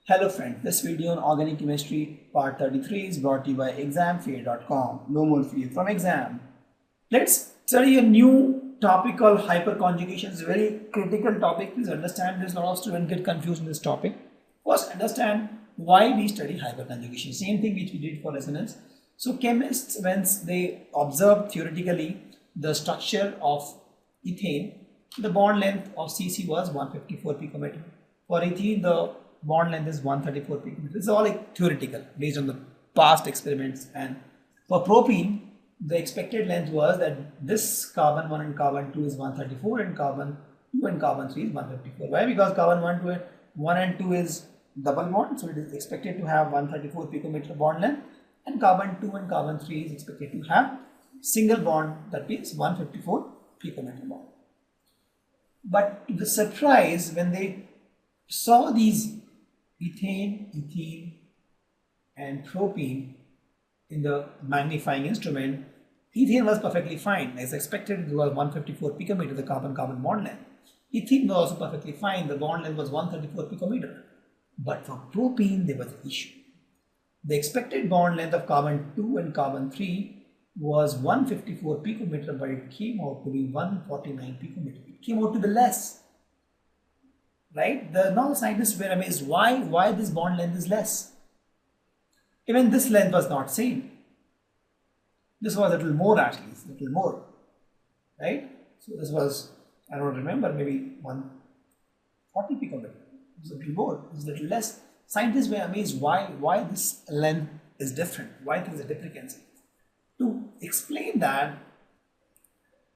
Hello friends, this video on organic chemistry part 33 is brought to you by examfear.com. No more fear from exam. Let's study a new topic called hyperconjugation. It's a very critical topic. Please understand this. A lot of students get confused in this topic. First, understand why we study hyperconjugation. Same thing which we did for resonance. So chemists, when they observed theoretically the structure of ethane, the bond length of CC was 154 picometer. For ethene, the bond length is 134 picometer. This is all like theoretical based on the past experiments. And for propene, the expected length was that this carbon 1 and carbon 2 is 134 and carbon 2 and carbon 3 is 154. Why? Because carbon 1 and 2 is double bond, so it is expected to have 134 picometer bond length, and carbon 2 and carbon 3 is expected to have single bond, that means 154 picometer bond. But to the surprise, when they saw these ethane, and propene in the magnifying instrument, ethane was perfectly fine. As expected, it was 154 picometer, the carbon-carbon bond length. Ethene was also perfectly fine. The bond length was 134 picometer. But for propene, there was an issue. The expected bond length of carbon 2 and carbon 3 was 154 picometer, but it came out to be 149 picometer. It came out to be less. Right? Now the scientists were amazed why this bond length is less. Even this length was not same. This was a little more actually, a little more. Right? So this was, I don't remember, maybe 140 picometer. It was a little more, it was a little less. Scientists were amazed why this length is different, why there is a discrepancy. To explain that,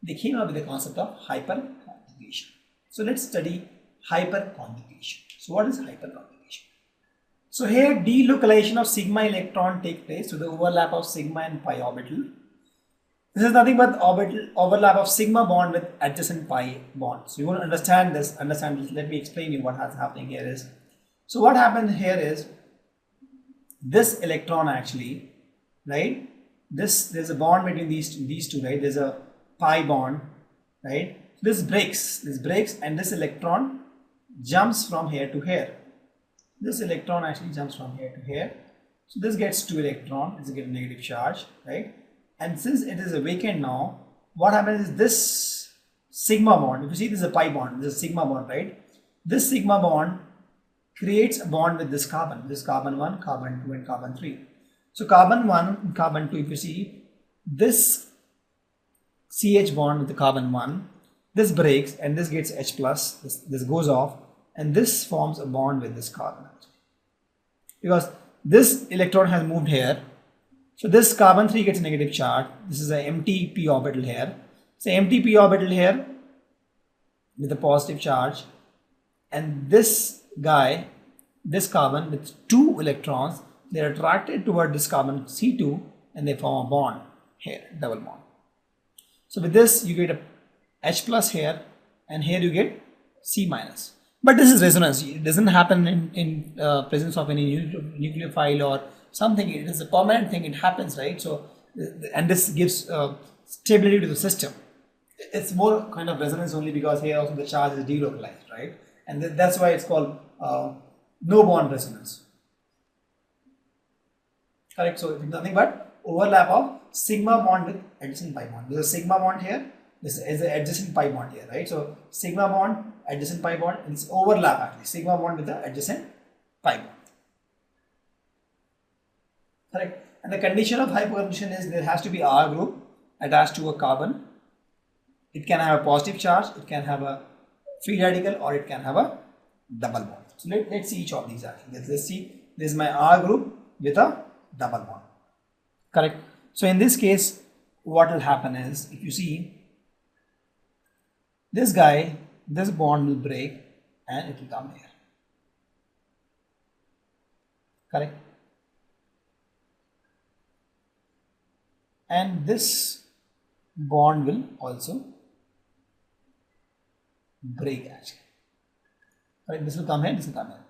they came up with the concept of hyperconjugation. So let's study hyperconjugation. So what is hyperconjugation? So here delocalization of sigma electron takes place to the overlap of sigma and pi orbital. This is nothing but overlap of sigma bond with adjacent pi bond. So you want to understand this, let me explain you what is happening here is. So what happened here is this electron actually, right? There's a bond between these two, right? There's a pi bond, right? This breaks, and this electron jumps from here to here. This electron actually jumps from here to here. So this gets 2 electrons, it's a negative charge, right? And since it is a vacant now, what happens is this sigma bond, if you see this is a pi bond, this is a sigma bond, right? This sigma bond creates a bond with this carbon 1, carbon 2 and carbon 3. So carbon 1 and carbon 2, if you see this CH bond with the carbon 1, this breaks and this gets H plus, this goes off, and this forms a bond with this carbon. Because this electron has moved here, so this carbon 3 gets negative charge. This is an empty p orbital here. So empty p orbital here with a positive charge, and this guy, this carbon with 2 electrons, they are attracted toward this carbon C2 and they form a bond here, double bond. So with this you get a H plus here, and here you get C minus. But this is resonance. It doesn't happen in presence of any nucleophile or something. It is a permanent thing. It happens, right? So, and this gives stability to the system. It's more kind of resonance only because here also the charge is delocalized, right? And that's why it's called no bond resonance. Correct? So it's nothing but overlap of sigma bond with adjacent pi bond. There's a sigma bond here. This is an adjacent pi bond here, right? So sigma bond, adjacent pi bond, and it's overlap actually. Sigma bond with the adjacent pi bond. Correct? And the condition of hyperconjugation is there has to be R group attached to a carbon. It can have a positive charge, it can have a free radical, or it can have a double bond. So let's see each of these actually. Let's see. This is my R group with a double bond. Correct? So in this case, what will happen is, if you see, this guy, this bond will break and it will come here. Correct? And this bond will also break actually. Correct? This will come here, this will come here.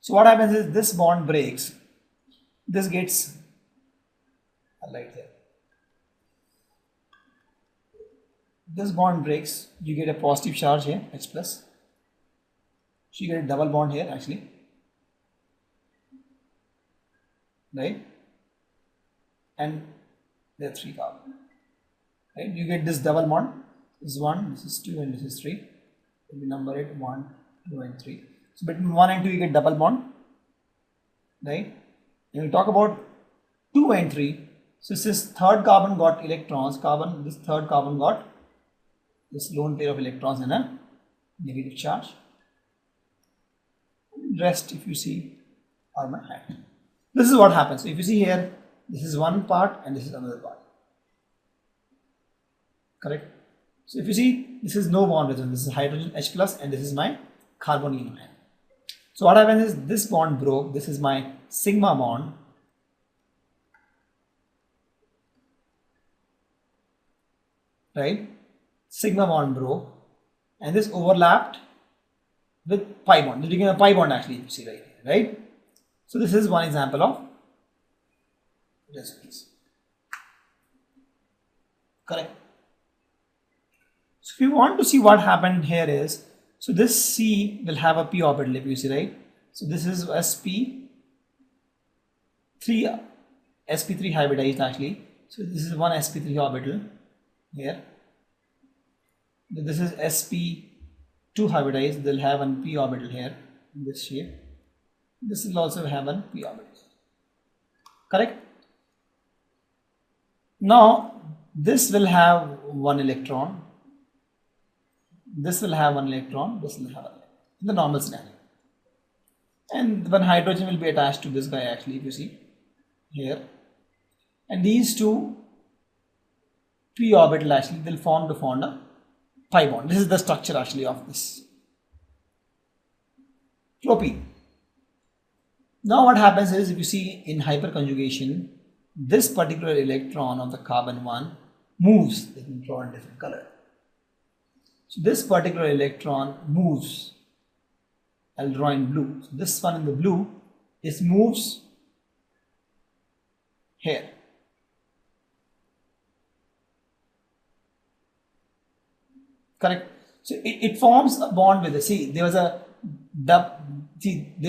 So what happens is this bond breaks, this gets a light here. This bond breaks, you get a positive charge here, H plus. So you get a double bond here actually. right? And there are 3 carbon, right? You get this double bond. This is 1, this is 2, and this is 3. We number it 1, 2, and 3. So between 1 and 2 you get double bond, right? When we talk about 2 and 3, so this third carbon got electrons, this third carbon got this lone pair of electrons in a negative charge. Rest, if you see, are my hand. This is what happens. So if you see here, this is one part and this is another part. Correct? So if you see, this is no bond with this is hydrogen H plus and this is my carbonyl ion. So what happens is this bond broke. This is my sigma bond. Right? Sigma bond broke and this overlapped with pi bond. This became a pi bond actually, you see right here, right? So this is one example of resonance. Correct? So if you want to see what happened here is, so this C will have a p orbital if you see, right? So this is sp3 hybridized actually. So this is one sp3 orbital here. This is sp2 hybridized. They'll have one p orbital here in this shape. This will also have one p orbital. Correct? Now this will have one electron. This will have one electron. This will have one electron in the normal scenario. And one hydrogen will be attached to this guy actually, if you see here. And these two p orbital actually they'll form a pi bond. This is the structure actually of this propene. Now what happens is, if you see in hyperconjugation, this particular electron of the carbon 1 moves. Let me draw in different color. So this particular electron moves. I'll draw in blue. So this one in the blue moves here. Correct. So it forms a bond with the there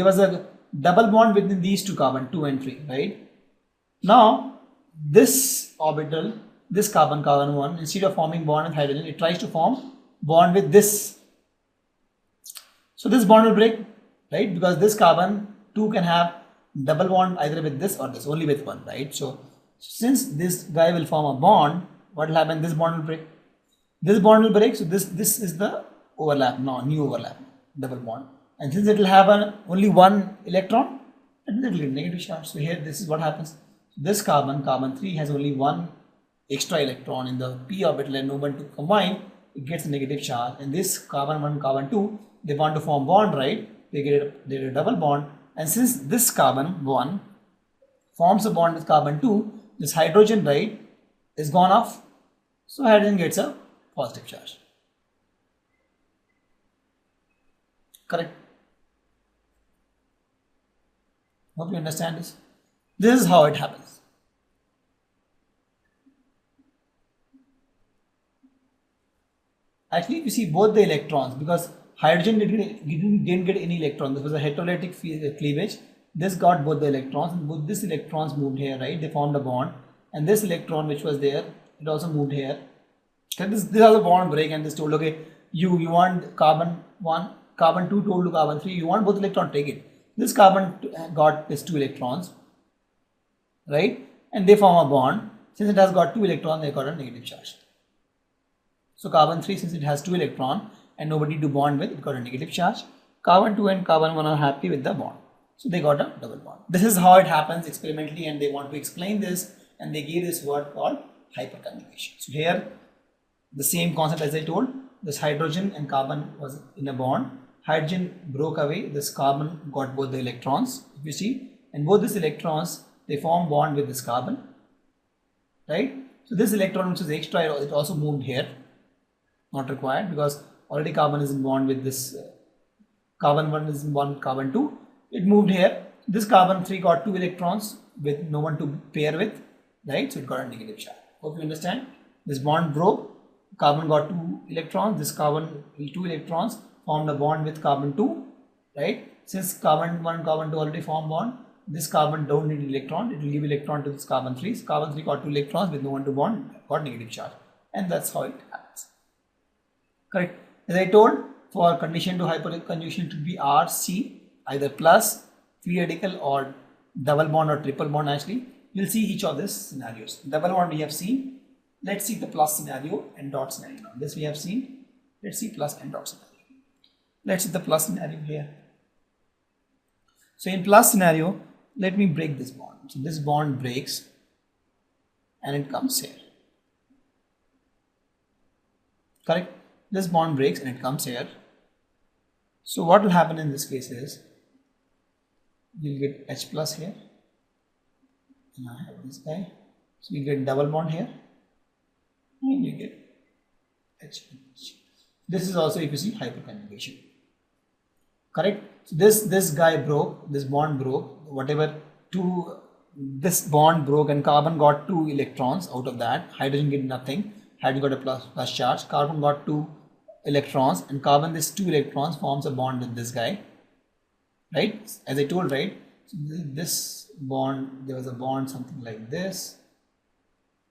was a double bond between these two carbon 2 and 3, right? Now this orbital, this carbon 1, instead of forming bond with hydrogen, it tries to form bond with this. So this bond will break, right? Because this carbon 2 can have double bond either with this or this, only with one, right? So since this guy will form a bond, what will happen? This bond will break. This bond will break. So this is the overlap now, new overlap, double bond. And since it will have only one electron, it will get negative charge. So here this is what happens. This carbon 3 has only one extra electron in the p orbital and no one to combine. It gets a negative charge. And this carbon 1, carbon 2, they want to form bond, right? They get a double bond. And since this carbon 1 forms a bond with carbon 2, this hydrogen, right, is gone off. So hydrogen gets a positive charge. Correct? Hope you understand this. This is how it happens. Actually, if you see both the electrons, because hydrogen didn't get any electron, this was a heterolytic cleavage. This got both the electrons, and both these electrons moved here, right? They formed a bond, and this electron which was there, it also moved here. Okay, this is a bond break, and this told, okay, you want carbon 1, carbon 2 told to carbon 3, you want both electron, take it. This carbon got these 2 electrons, right? And they form a bond. Since it has got 2 electrons, they got a negative charge. So carbon 3, since it has 2 electrons and nobody to bond with, it got a negative charge. Carbon 2 and carbon 1 are happy with the bond. So they got a double bond. This is how it happens experimentally, and they want to explain this, and they gave this word called hyperconjugation. So here the same concept as I told, this hydrogen and carbon was in a bond. Hydrogen broke away, this carbon got both the electrons, if you see, and both these electrons, they form bond with this carbon, right? So this electron which is extra, it also moved here, not required, because already carbon is in bond with this, carbon 1 is in bond with carbon 2, it moved here. This carbon 3 got 2 electrons with no one to pair with, right? So it got a negative charge. Hope you understand. This bond broke, carbon got 2 electrons, this carbon 2 electrons formed a bond with carbon 2, right? Since carbon 1 and carbon 2 already formed bond, this carbon don't need electron, it will give electron to this carbon 3. So carbon 3 got 2 electrons with no one to bond, got negative charge, and that's how it happens. Correct. As I told, for condition to hyperconjugation to be RC, either plus, free radical, or double bond or triple bond. Actually, we'll see each of these scenarios. Double bond we have seen. Let's see the plus scenario and dot scenario. Now, this we have seen. Let's see plus and dot scenario. Let's see the plus scenario here. So in plus scenario, let me break this bond. So this bond breaks and it comes here. Correct? This bond breaks and it comes here. So what will happen in this case is, you'll get H plus here, and I have this guy. So you get double bond here, and you get H. This is also, if you see, hyperconjugation. Correct? So this guy broke, this bond broke, whatever two, this bond broke and carbon got 2 electrons out of that, hydrogen get nothing, hydrogen got a plus charge, carbon got 2 electrons, and carbon, this 2 electrons forms a bond with this guy, right? As I told, right? So this bond, there was a bond something like this,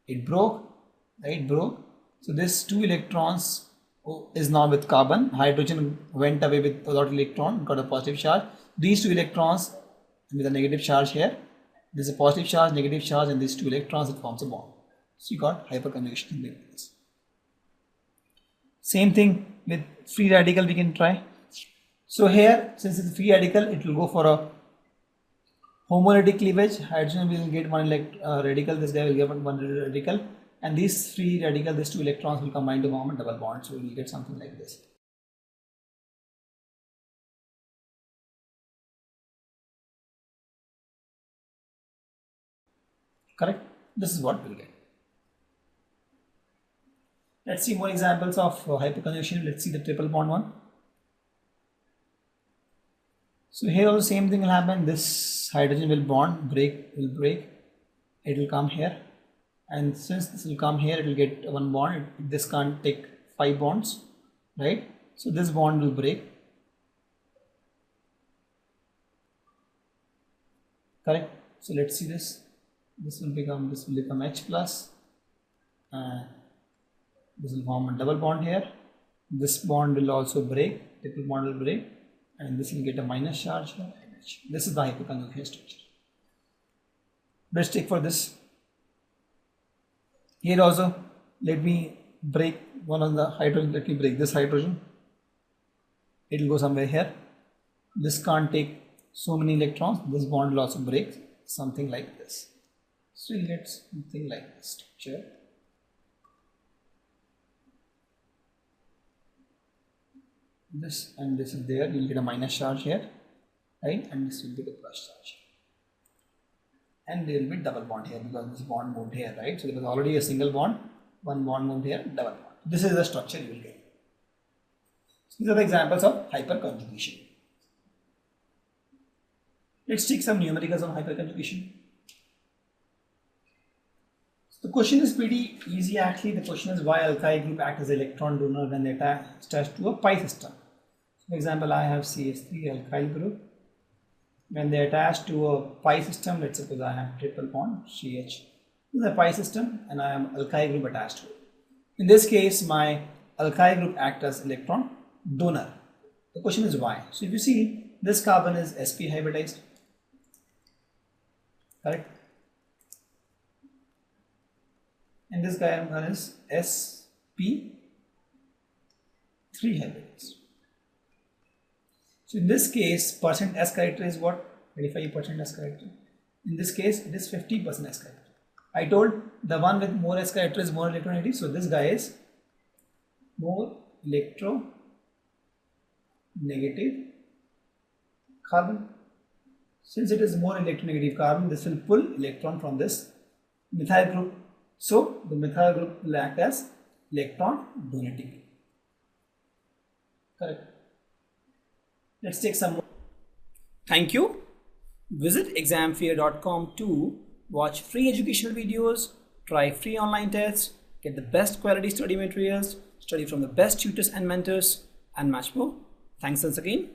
it broke, right? Broke. So this 2 electrons is now with carbon, hydrogen went away without electron, got a positive charge. These 2 electrons with a negative charge here, there's a positive charge, negative charge, and these 2 electrons, it forms a bond. So you got hyperconjugation like this. Same thing with free radical we can try. So here, since it's a free radical, it will go for a homolytic cleavage. Hydrogen will get one radical, this guy will get one radical, and these free radical, these 2 electrons will combine to form a double bond. So we will get something like this. Correct? This is what we'll get. Let's see more examples of hyperconjugation. Let's see the triple bond one. So here also same thing will happen. This hydrogen will break, it will come here, and since this will come here, it will get one bond. This can't take 5 bonds, right? So this bond will break. Correct? So let's see this. This will become H plus. This will form a double bond here. This bond will also break, triple bond will break, and this will get a minus charge here. This is the hyperconjugation structure. Let's take for this. Here also, let me break one of the hydrogen. Let me break this hydrogen. It will go somewhere here. This can't take so many electrons. This bond will also break, something like this. So you'll get something like this structure. This and this is there, you'll get a minus charge here, right? And this will be the plus charge. And there will be double bond here because this bond moved here, right? So there was already a single bond, one bond moved here, double bond. This is the structure you will get. So these are the examples of hyperconjugation. Let's take some numericals on hyperconjugation. The question is pretty easy actually. The question is why alkyl group act as electron donor when they attach to a pi system. For example, I have CH3 alkyl group. When they attach to a pi system, let's suppose I have triple bond CH. This is a pi system and I am alkyl group attached to it. In this case, my alkyl group acts as electron donor. The question is why. So if you see, this carbon is sp hybridized. Correct? And this carbon is sp3 hybridized. So in this case, percent S character is what? 25% S character. In this case, it is 50% S character. I told the one with more S character is more electronegative. So this guy is more electronegative carbon. Since it is more electronegative carbon, this will pull electron from this methyl group. So the methyl group will act as electron donating. Correct. Let's take some more. Thank you. Visit examfear.com to watch free educational videos, try free online tests, get the best quality study materials, study from the best tutors and mentors, and much more. Thanks once again.